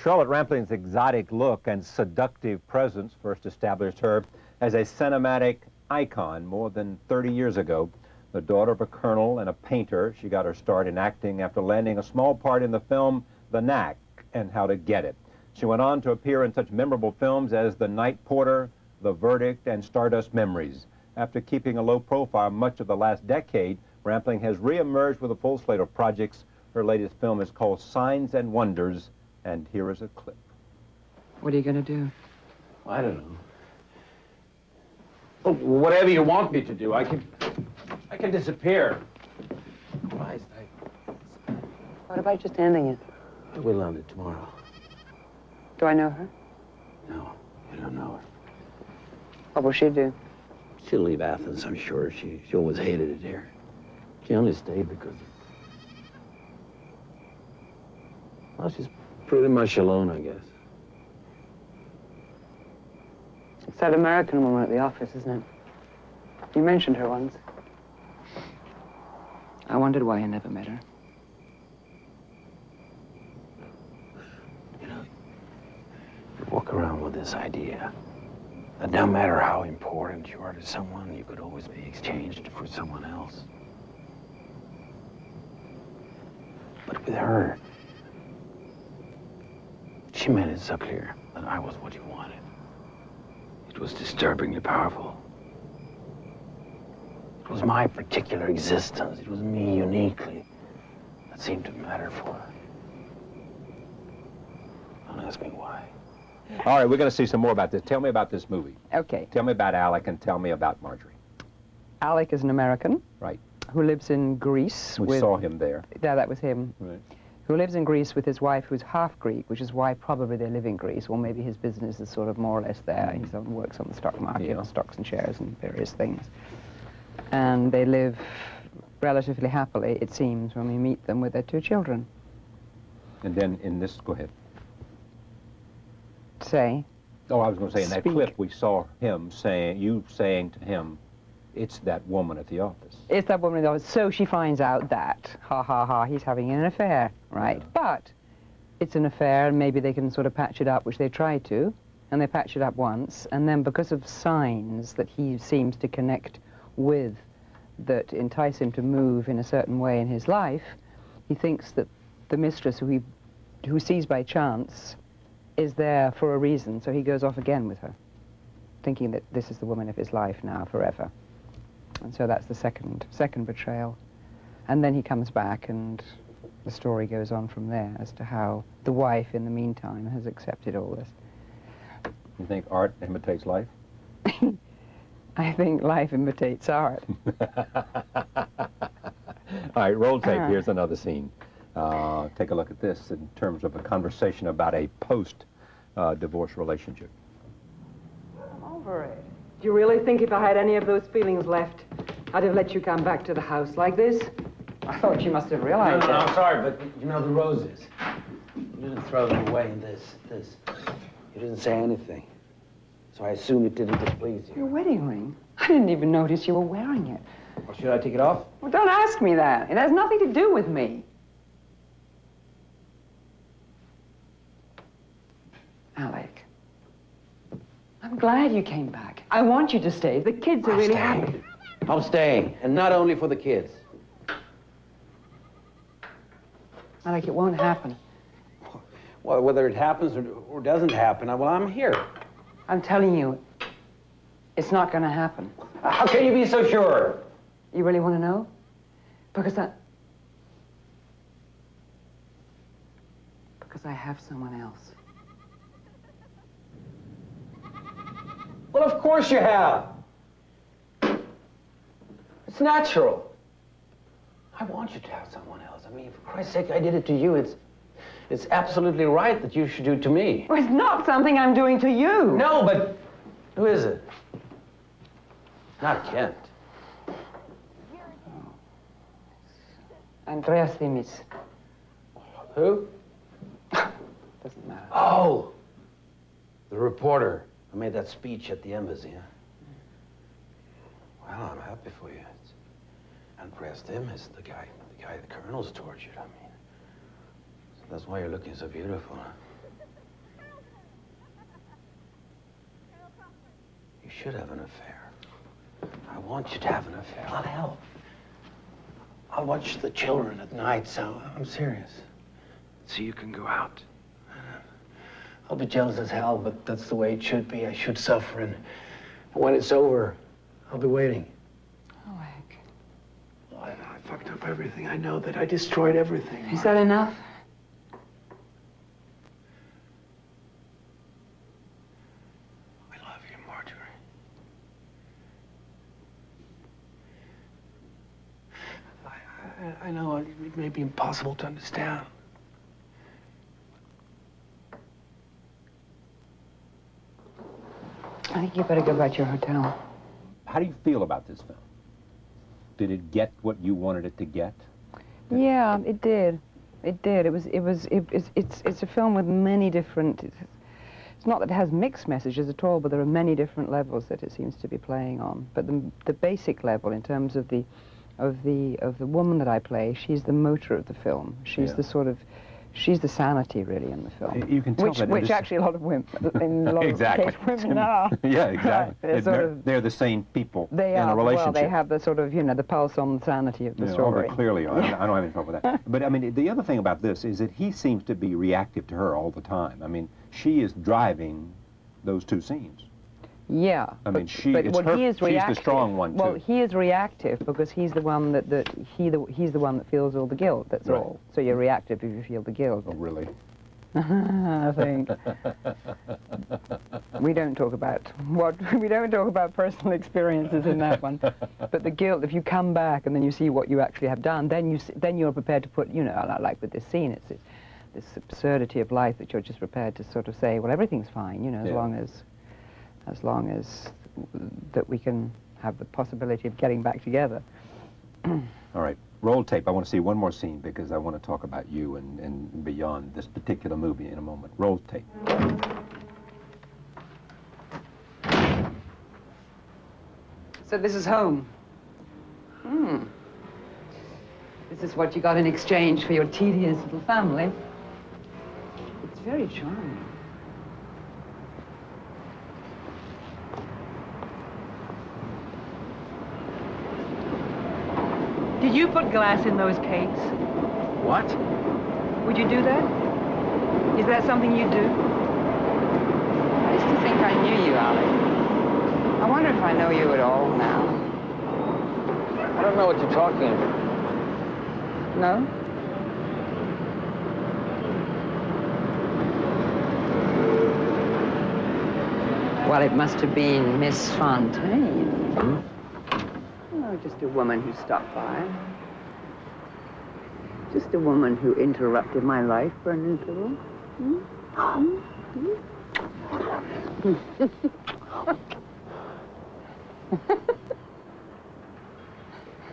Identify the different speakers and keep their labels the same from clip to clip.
Speaker 1: Charlotte Rampling's exotic look and seductive presence first established her as a cinematic icon more than 30 years ago. The daughter of a colonel and a painter, she got her start in acting after landing a small part in the film The Knack and How to Get It. She went on to appear in such memorable films as The Night Porter, The Verdict, and Stardust Memories. After keeping a low profile much of the last decade, Rampling has re-emerged with a full slate of projects. Her latest film is called Signs and Wonders, and here is a clip.
Speaker 2: What are you going to do?
Speaker 3: I don't know. Well, whatever you want me to do, I can disappear. Christ,
Speaker 2: What about just ending it?
Speaker 3: we'll end it tomorrow.
Speaker 2: Do I know her?
Speaker 3: No, you don't know her.
Speaker 2: What will she do?
Speaker 3: She'll leave Athens, I'm sure. She always hated it here. She only stayed because... Well, she's pretty much alone, I guess.
Speaker 2: It's that American woman at the office, isn't it? You mentioned her once. I wondered why you never met her.
Speaker 3: You know, you walk around with this idea that no matter how important you are to someone, you could always be exchanged for someone else. But with her, she made it so clear that I was what you wanted. It was disturbingly powerful. It was my particular existence. It was me uniquely that seemed to matter for her. Don't ask me why.
Speaker 1: All right, we're going to see some more about this. Tell me about this movie.
Speaker 2: Okay.
Speaker 1: Tell me about Alec and tell me about Marjorie.
Speaker 2: Alec is an American.
Speaker 1: Right.
Speaker 2: Who lives in Greece.
Speaker 1: We saw him there.
Speaker 2: Yeah, that was him.
Speaker 1: Right.
Speaker 2: Who lives in Greece with his wife, who's half Greek, which is why probably they live in Greece, or maybe his business is sort of more or less there. He works on the stock market,
Speaker 1: Yeah.
Speaker 2: stocks and shares and various things. And they live relatively happily, it seems, when we meet them with their 2 children.
Speaker 1: And then in this, go ahead.
Speaker 2: Say?
Speaker 1: Oh, I was going to say, in that
Speaker 2: Speak.
Speaker 1: clip, we saw him saying, you saying to him, it's that woman at the office.
Speaker 2: It's that woman in the office. So she finds out that, ha ha ha, he's having an affair, right?
Speaker 1: Yeah.
Speaker 2: But it's an affair, and maybe they can sort of patch it up, which they try to, and they patch it up once, and then because of signs that he seems to connect with that entice him to move in a certain way in his life, he thinks that the mistress who sees by chance is there for a reason, so he goes off again with her, thinking that this is the woman of his life now, forever. And so that's the second betrayal. And then he comes back, and the story goes on from there as to how the wife, in the meantime, has accepted all this.
Speaker 1: You think art imitates life?
Speaker 2: I think life imitates art.
Speaker 1: All right, roll tape. Here's another scene. Take a look at this in terms of a conversation about a post-divorce relationship.
Speaker 2: I'm over it. Do you really think if I had any of those feelings left, I'd have let you come back to the house like this? I thought you must have realized
Speaker 3: No,
Speaker 2: it.
Speaker 3: I'm sorry, but you know the roses. You didn't throw them away in this. You didn't say anything. So I assume it didn't displease you.
Speaker 2: Your wedding ring? I didn't even notice you were wearing it.
Speaker 3: Well, should I take it off?
Speaker 2: Well, don't ask me that. It has nothing to do with me. Alec, I'm glad you came back. I want you to stay. The kids are really happy.
Speaker 3: I'm staying, and not only for the kids.
Speaker 2: Alec, it won't happen.
Speaker 3: Well, whether it happens or doesn't happen, well, I'm here.
Speaker 2: I'm telling you, it's not going to happen.
Speaker 3: How can you be so sure?
Speaker 2: You really want to know? Because I have someone else.
Speaker 3: Well, of course you have. It's natural. I want you to have someone else. I mean, for Christ's sake, I did it to you. It's absolutely right that you should do it to me.
Speaker 2: Well, it's not something I'm doing to you.
Speaker 3: No, but who is it? Not Kent.
Speaker 2: Andreas Themis.
Speaker 3: Who?
Speaker 2: Doesn't matter.
Speaker 3: Oh, the reporter who made that speech at the embassy, huh? Well, I'm happy for you. Andreas Themis, the guy the colonel's tortured, I mean. So that's why you're looking so beautiful, huh? You should have an affair. I want you to have an affair. I'll help. I'll watch the children at night, so I'm serious. So you can go out. I'll be jealous as hell, but that's the way it should be. I should suffer, and when it's over, I'll be waiting.
Speaker 2: Oh, Hank.
Speaker 3: I fucked up everything. I know that I destroyed everything.
Speaker 2: Is that enough?
Speaker 3: I love you, Marjorie. I know it may be impossible to understand.
Speaker 2: I think you better go back to your hotel.
Speaker 1: How do you feel about this film? Did it get what you wanted it to get?
Speaker 2: Yeah, it did. It did. It's a film with many different. It's not that it has mixed messages at all, but there are many different levels that it seems to be playing on. But the basic level, in terms of the woman that I play, she's the motor of the film. She's the sort of. She's the sanity, really, in the film.
Speaker 1: You can tell
Speaker 2: which actually a lot of women, in a lot
Speaker 1: exactly.
Speaker 2: of cases, women are.
Speaker 1: Yeah, exactly. They're the same people in a relationship.
Speaker 2: Well, they have the sort of, you know, the pulse on the sanity of the story.
Speaker 1: Oh, clearly, I don't have any trouble with that. But I mean, the other thing about this is that he seems to be reactive to her all the time. I mean, she is driving those two scenes.
Speaker 2: Yeah.
Speaker 1: I mean,
Speaker 2: she's the
Speaker 1: strong one too.
Speaker 2: Well, he is reactive because he's the one he's the one that feels all the guilt. That's
Speaker 1: right.
Speaker 2: all. So you're reactive if you feel the guilt.
Speaker 1: Oh, really?
Speaker 2: I think we don't talk about personal experiences in that one. But the guilt, if you come back and then you see what you actually have done, then you're prepared to put, you know, like with this scene, it's this absurdity of life that you're just prepared to sort of say, well, everything's fine, you know, as long as that we can have the possibility of getting back together.
Speaker 1: All right, roll tape. I want to see one more scene because I want to talk about you and beyond this particular movie in a moment. Roll tape.
Speaker 2: So this is home. This is what you got in exchange for your tedious little family. It's very charming. Did you put glass in those cakes?
Speaker 3: What?
Speaker 2: Would you do that? Is that something you do? I used to think I knew you, Alec. I wonder if I know you at all now.
Speaker 3: I don't know what you're talking about.
Speaker 2: No? Well, it must have been Miss Fontaine. Oh, just a woman who stopped by. Just a woman who interrupted my life for an interval.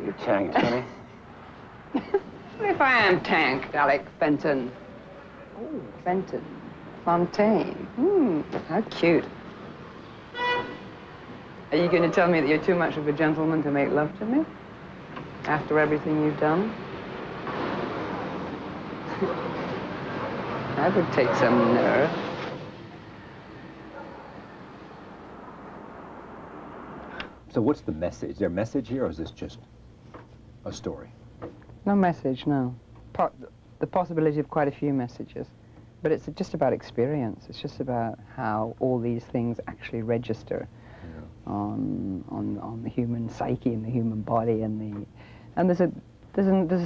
Speaker 3: You're tanked, honey.
Speaker 2: If I am tanked, Alec Fenton. Oh, Fenton. Fontaine. How cute. Are you going to tell me that you're too much of a gentleman to make love to me? After everything you've done? That would take some nerve.
Speaker 1: So what's the message? Is there a message here, or is this just a story?
Speaker 2: No message, no. The possibility of quite a few messages. But it's just about experience. It's just about how all these things actually register on the human psyche and the human body, and there's a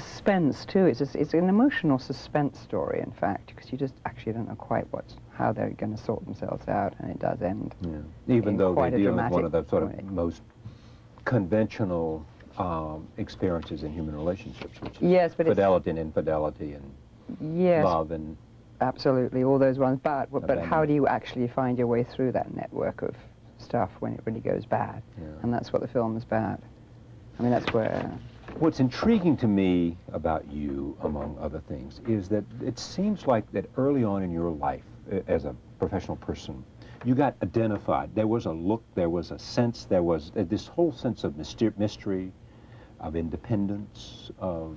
Speaker 2: suspense too. It's an emotional suspense story, in fact, because you just actually don't know quite how they're going to sort themselves out, and it does end.
Speaker 1: Yeah. Even though they deal with one of the sort of most conventional experiences in human relationships, which is fidelity and infidelity and love and
Speaker 2: absolutely all those ones. But how do you actually find your way through that network of stuff when it really goes bad? And that's what the film is about. I mean, that's where...
Speaker 1: What's intriguing to me about you, among other things, is that it seems like that early on in your life, as a professional person, you got identified. There was a look, there was a sense, there was this whole sense of mystery, of independence, of...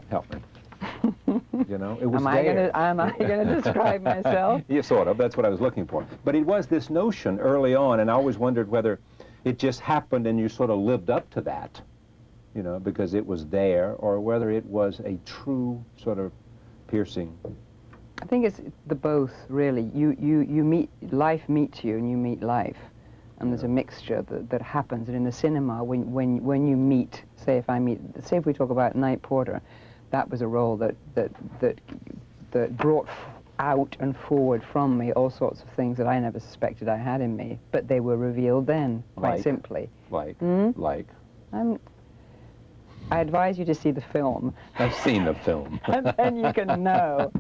Speaker 1: Help me. You know, it was
Speaker 2: am I gonna describe myself?
Speaker 1: Yeah, sort of. That's what I was looking for. But it was this notion early on, and I always wondered whether it just happened and you sort of lived up to that, you know, because it was there, or whether it was a true sort of piercing.
Speaker 2: I think it's the both, really. You meet, life meets you and you meet life. And there's a mixture that happens. And in the cinema, when you meet, say if we talk about Night Porter, that was a role that brought out and forward from me all sorts of things that I never suspected I had in me, but they were revealed then, quite simply.
Speaker 1: Like?
Speaker 2: I advise you to see the film.
Speaker 1: I've seen the film.
Speaker 2: And then you can know.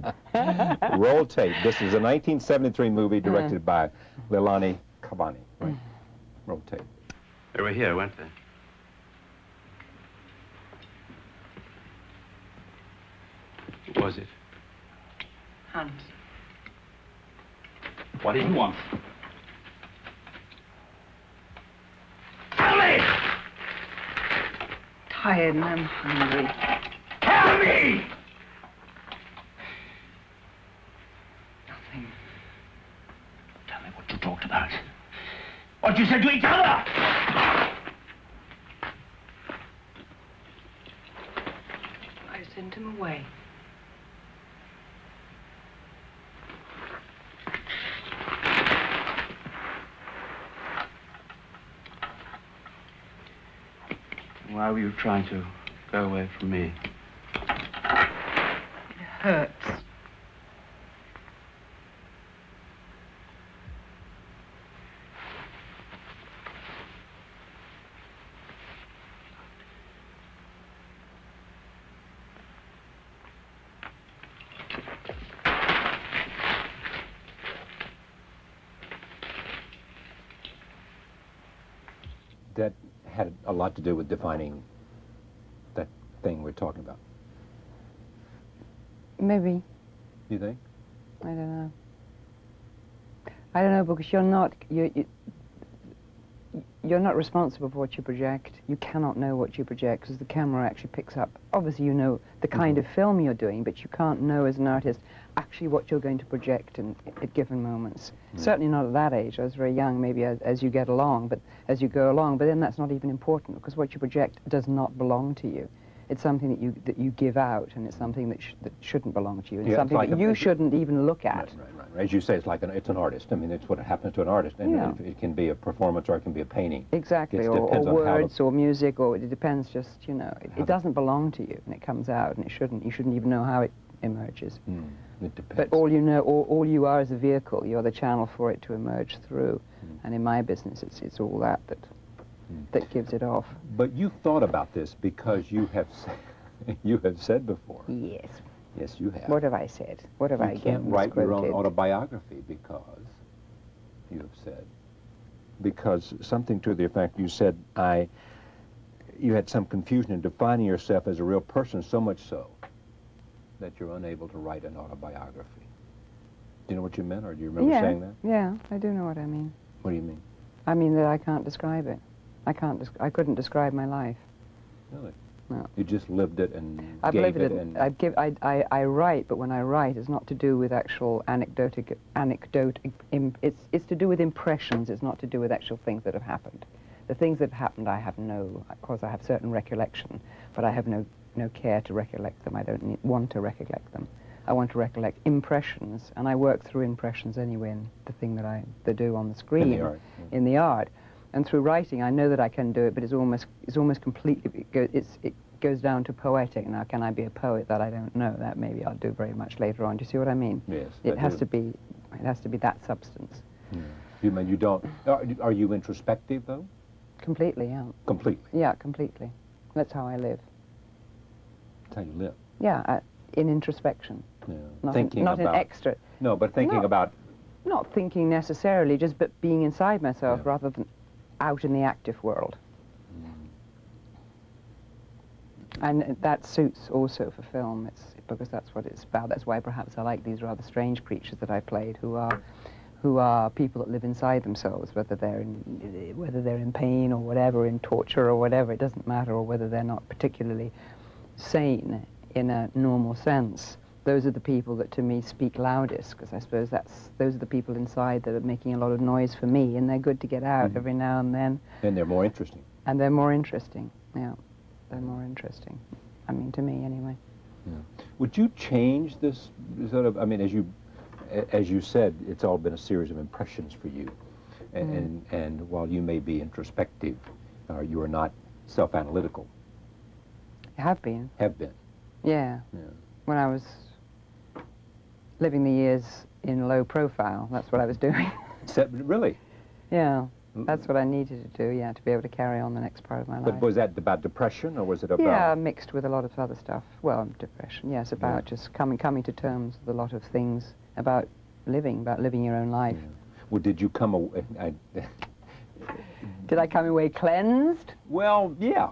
Speaker 1: Roll tape. This is a 1973 movie directed by Leilani Cavani. Right. Roll tape.
Speaker 4: They were here, weren't they? What was it?
Speaker 2: Hunt.
Speaker 4: What do you want? Tell me!
Speaker 2: Tired and I'm hungry.
Speaker 4: Tell me!
Speaker 2: Nothing.
Speaker 4: Tell me what you talked about. What you said to each other!
Speaker 2: I sent him away.
Speaker 4: Why were you trying to go away from me?
Speaker 2: It hurts.
Speaker 1: That had a lot to do with defining that thing we're talking about.
Speaker 2: Maybe.
Speaker 1: You think?
Speaker 2: I don't know. I don't know, because you're not responsible for what you project. You cannot know what you project because the camera actually picks up. Obviously, you know the kind of film you're doing, but you can't know as an artist actually what you're going to project at given moments. Certainly not at that age. I was very young, maybe as you get along, but as you go along. But then that's not even important, because what you project does not belong to you. It's something that you give out, and it's something that shouldn't belong to you. It's something that you shouldn't even look at.
Speaker 1: Right. As you say, it's like it's an artist. I mean, it's what happens to an artist, and it can be a performance or it can be a painting.
Speaker 2: Exactly, or words or music, or it depends. Just it doesn't belong to you, and it comes out, and it shouldn't. You shouldn't even know how it emerges.
Speaker 1: It depends.
Speaker 2: But all you know, all you are is a vehicle. You're the channel for it to emerge through. And in my business, it's all that gives it off.
Speaker 1: But you've thought about this because you have said before.
Speaker 2: Yes.
Speaker 1: Yes, you have.
Speaker 2: What have I said? What have I
Speaker 1: You can't write your own autobiography because, you have said, because something to the effect you said, you had some confusion in defining yourself as a real person, so much so that you're unable to write an autobiography. Do you know what you meant, or do you remember saying that?
Speaker 2: Yeah, I do know what I mean.
Speaker 1: What do you mean?
Speaker 2: I mean that I can't describe it. I couldn't describe my life.
Speaker 1: Really?
Speaker 2: No.
Speaker 1: You just lived it and
Speaker 2: I've
Speaker 1: gave
Speaker 2: lived
Speaker 1: it
Speaker 2: it.
Speaker 1: and...
Speaker 2: I write, but when I write, it's not to do with actual it's to do with impressions. It's not to do with actual things that have happened. The things that have happened, I have of course I have certain recollection, but I have no care to recollect them. I don't want to recollect them. I want to recollect impressions, and I work through impressions anyway in the thing that I do on the screen. In the art. And through writing, I know that I can do it, but it's almost completely, it goes down to poetic. Now, can I be a poet? That I don't know. That maybe I'll do very much later on. Do you see what I mean?
Speaker 1: Yes.
Speaker 2: It has to be that substance.
Speaker 1: You mean you don't, are you introspective, though?
Speaker 2: Completely, yeah.
Speaker 1: Completely?
Speaker 2: Yeah, completely. That's how I live.
Speaker 1: That's how you live?
Speaker 2: Yeah, in introspection.
Speaker 1: Yeah.
Speaker 2: Not in extra.
Speaker 1: No, but thinking about...
Speaker 2: Not thinking necessarily, but being inside myself rather than out in the active world. And that suits also for film, because that's what it's about. That's why perhaps I like these rather strange creatures that I played, who are people that live inside themselves, whether they're in pain or whatever, in torture or whatever, it doesn't matter, or whether they're not particularly sane in a normal sense. those are the people that to me speak loudest, because I suppose those are the people inside that are making a lot of noise for me, and they're good to get out every now and then.
Speaker 1: And they're more interesting.
Speaker 2: And they're more interesting, yeah. They're more interesting. I mean, to me, anyway.
Speaker 1: Yeah. Would you change this sort of, I mean, as you said, it's all been a series of impressions for you. And while you may be introspective, you are not self-analytical.
Speaker 2: I have been.
Speaker 1: Have been.
Speaker 2: Yeah. When I was living the years in low profile, that's what I was doing.
Speaker 1: Really?
Speaker 2: Yeah. That's what I needed to do, yeah, to be able to carry on the next part of my life.
Speaker 1: But was that about depression, or was it about...
Speaker 2: Yeah, mixed with a lot of other stuff. Well, depression, yes, about just coming to terms with a lot of things, about living your own life.
Speaker 1: Yeah. Well, did you come away...
Speaker 2: Did I come away cleansed?
Speaker 1: Well, yeah.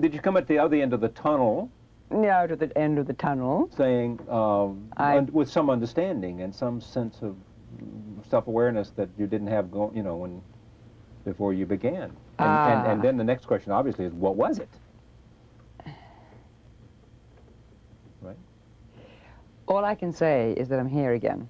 Speaker 1: Did you come at the other end of the tunnel?
Speaker 2: Yeah, out at the end of the tunnel.
Speaker 1: Saying, with some understanding and some sense of self-awareness that you didn't have, before you began. And then the next question, obviously, is what was it? Right?
Speaker 2: All I can say is that I'm here again.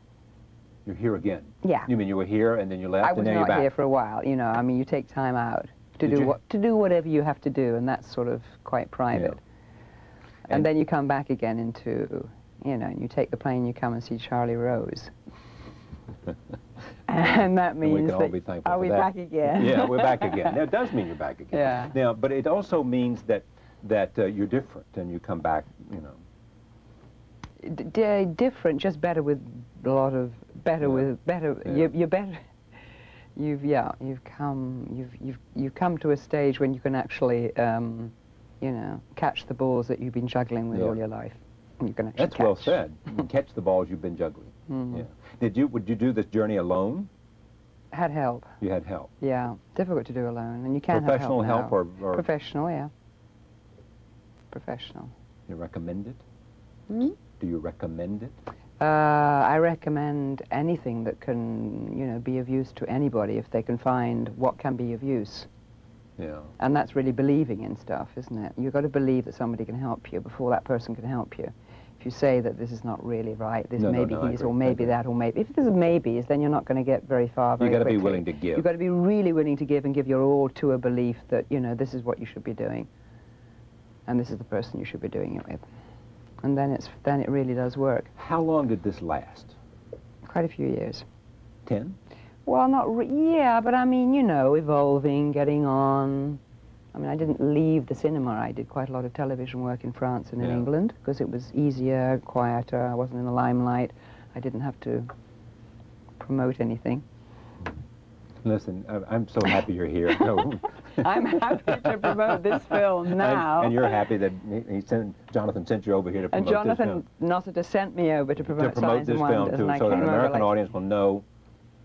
Speaker 1: You're here again?
Speaker 2: Yeah.
Speaker 1: You mean you were here and then you left and then you're back?
Speaker 2: I was not here for a while, I mean, you take time out to do whatever you have to do, and that's sort of quite private. Yeah. And then you come back again into, and you take the plane, you come and see Charlie Rose. And that means
Speaker 1: we can all be thankful
Speaker 2: are
Speaker 1: for
Speaker 2: we
Speaker 1: that.
Speaker 2: Back again?
Speaker 1: Yeah, we're back again. Now, it does mean you're back again.
Speaker 2: Yeah.
Speaker 1: Now, but it also means that you're different and you come back,
Speaker 2: different, just better with a lot of you're better. You've come to a stage when you can actually catch the balls that you've been juggling with all your life. You can actually
Speaker 1: That's well said. You can catch the balls you've been juggling. Yeah. Would you do this journey alone?
Speaker 2: Had help.
Speaker 1: You had help.
Speaker 2: Yeah, difficult to do alone, and you can't
Speaker 1: professional
Speaker 2: have help
Speaker 1: or
Speaker 2: professional, yeah. Professional.
Speaker 1: You recommend it? Do you recommend it?
Speaker 2: I recommend anything that can, be of use to anybody if they can find what can be of use.
Speaker 1: Yeah.
Speaker 2: And that's really believing in stuff, isn't it? You've got to believe that somebody can help you before that person can help you. If you say that this is not really right, this maybe he's, or maybe that, or maybe... If there's maybes, then you're not going to get very far very quickly.
Speaker 1: You've got to be willing to give.
Speaker 2: You've got to be really willing to give and give your all to a belief that, this is what you should be doing. And this is the person you should be doing it with. And then it really does work.
Speaker 1: How long did this last?
Speaker 2: Quite a few years.
Speaker 1: 10?
Speaker 2: Well, yeah, but I mean, evolving, getting on. I mean, I didn't leave the cinema. I did quite a lot of television work in France and in England, because it was easier, quieter. I wasn't in the limelight. I didn't have to promote anything.
Speaker 1: Listen, I'm so happy you're here.
Speaker 2: I'm happy to promote this film now.
Speaker 1: And you're happy that Jonathan sent you over here to promote this film.
Speaker 2: And Jonathan Nossiter sent me over to promote Signs
Speaker 1: this
Speaker 2: and
Speaker 1: film
Speaker 2: Wonders,
Speaker 1: so that an American audience will know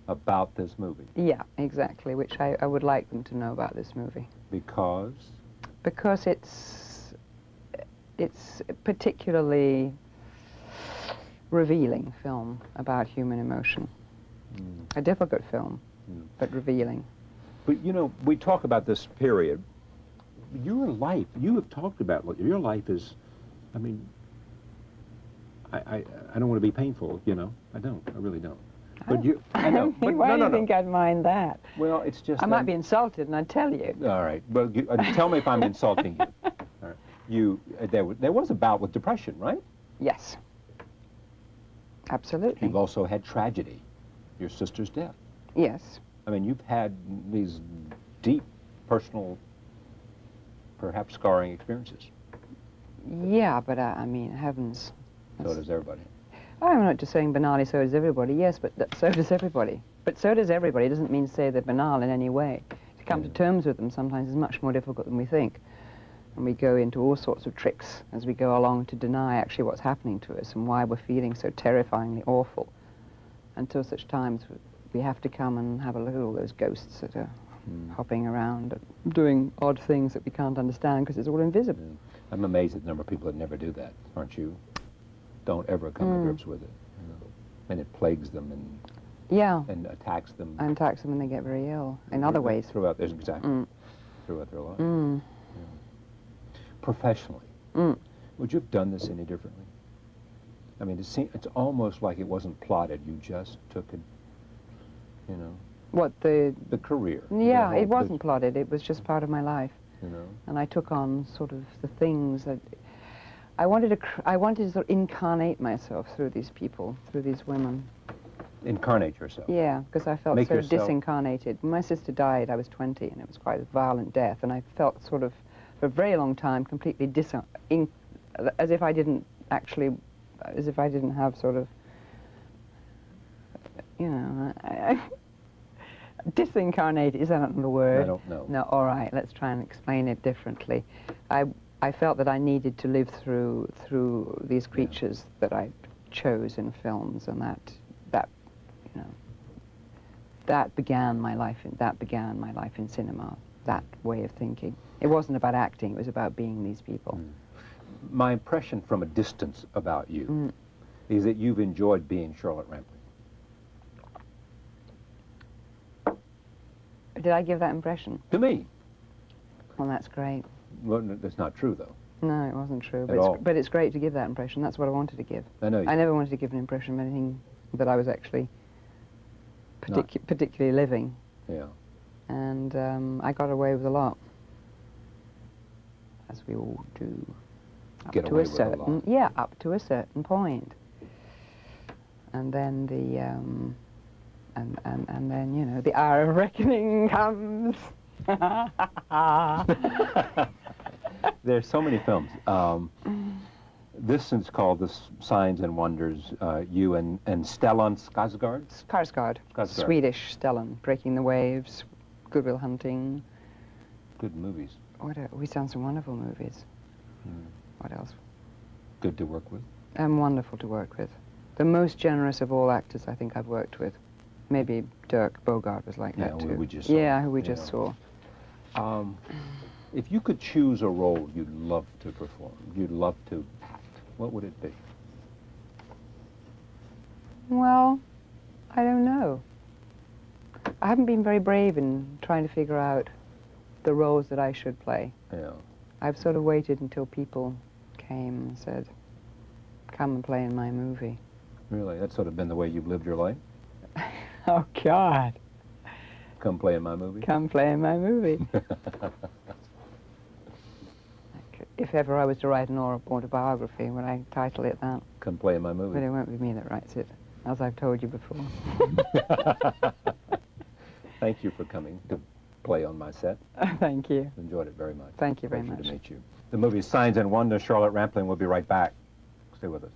Speaker 1: about this movie.
Speaker 2: Yeah, exactly, which I would like them to know about this movie.
Speaker 1: Because?
Speaker 2: Because it's particularly revealing film about human emotion. A difficult film, but revealing.
Speaker 1: But, we talk about this period. Your life, you have talked about, your life is, I mean, I don't want to be painful, I don't. I really don't. But I know. But
Speaker 2: why do you think I'd mind that?
Speaker 1: Well, it's just...
Speaker 2: I might be insulted, and I'd tell you.
Speaker 1: All right. Well, tell me if I'm insulting you. All right. There was a bout with depression, right?
Speaker 2: Yes. Absolutely.
Speaker 1: You've also had tragedy, your sister's death.
Speaker 2: Yes.
Speaker 1: I mean, you've had these deep, personal, perhaps scarring experiences.
Speaker 2: Yeah, but I mean, heavens.
Speaker 1: So does everybody.
Speaker 2: I'm not just saying banally, so does everybody. Yes, but so does everybody. But so does everybody. It doesn't mean to say they're banal in any way. To come to terms with them sometimes is much more difficult than we think. And we go into all sorts of tricks as we go along to deny actually what's happening to us and why we're feeling so terrifyingly awful. Until such times we have to come and have a look at all those ghosts that are hopping around, doing odd things that we can't understand because it's all invisible.
Speaker 1: I'm amazed at the number of people that never do that, aren't you? Don't ever come to grips with it. And it plagues them and attacks them.
Speaker 2: And attacks them and they get very ill in other ways.
Speaker 1: Throughout their throughout their life. Yeah. Professionally, would you have done this any differently? I mean, it's almost like it wasn't plotted. You just took it, you know.
Speaker 2: What, the
Speaker 1: career.
Speaker 2: Yeah, it wasn't plotted. It was just part of my life.
Speaker 1: You know.
Speaker 2: And I took on sort of the things that I wanted to sort of incarnate myself through these people, through these women.
Speaker 1: Incarnate yourself.
Speaker 2: Yeah, because I felt so disincarnated. When my sister died, I was 20, and it was quite a violent death, and I felt sort of, for a very long time, completely as if I didn't actually, as if I didn't have sort of, you know, disincarnate, is that not a word?
Speaker 1: I don't know.
Speaker 2: No, all right, let's try and explain it differently. I felt that I needed to live through these creatures that I chose in films, and that you know, that began my life in cinema, that way of thinking. It wasn't about acting, it was about being these people.
Speaker 1: My impression from a distance about you is that you've enjoyed being Charlotte Rampling.
Speaker 2: Did I give that impression?
Speaker 1: To me.
Speaker 2: Well, that's great.
Speaker 1: Well, that's not true, though.
Speaker 2: No, it wasn't true.
Speaker 1: But
Speaker 2: it's great to give that impression. That's what I wanted to give.
Speaker 1: I know you.
Speaker 2: I never wanted to give an impression of anything that I was actually particularly living.
Speaker 1: Yeah.
Speaker 2: And I got away with a lot, as we all do. Up
Speaker 1: Get
Speaker 2: to
Speaker 1: away
Speaker 2: a
Speaker 1: with
Speaker 2: certain,
Speaker 1: a lot.
Speaker 2: Yeah, up to a certain point. And then and then, you know, the hour of reckoning comes.
Speaker 1: There's so many films. This is called The Signs and Wonders. You and Stellan Skarsgård?
Speaker 2: Skarsgård. Swedish Stellan. Breaking the Waves, Good Will Hunting.
Speaker 1: Good movies.
Speaker 2: We've done some wonderful movies. What else?
Speaker 1: Good to work with.
Speaker 2: Wonderful to work with. The most generous of all actors I think I've worked with. Maybe Dirk Bogarde was like that too.
Speaker 1: We just saw.
Speaker 2: Yeah, who we just saw.
Speaker 1: If you could choose a role you'd love to perform, you'd love to act, what would it be?
Speaker 2: Well, I don't know. I haven't been very brave in trying to figure out the roles that I should play.
Speaker 1: Yeah.
Speaker 2: I've sort of waited until people came and said, come and play in my movie.
Speaker 1: Really? That's sort of been the way you've lived your life?
Speaker 2: Oh, God.
Speaker 1: Come play in my movie?
Speaker 2: Come play in my movie. If ever I was to write an autobiography, would I title it that?
Speaker 1: Come play in my movie.
Speaker 2: But it won't be me that writes it, as I've told you before.
Speaker 1: Thank you for coming to play on my set.
Speaker 2: Thank you.
Speaker 1: Enjoyed it very much.
Speaker 2: Thank you very much.
Speaker 1: Pleasure to meet you. The movie Signs and Wonders, Charlotte Rampling. We'll be right back. Stay with us.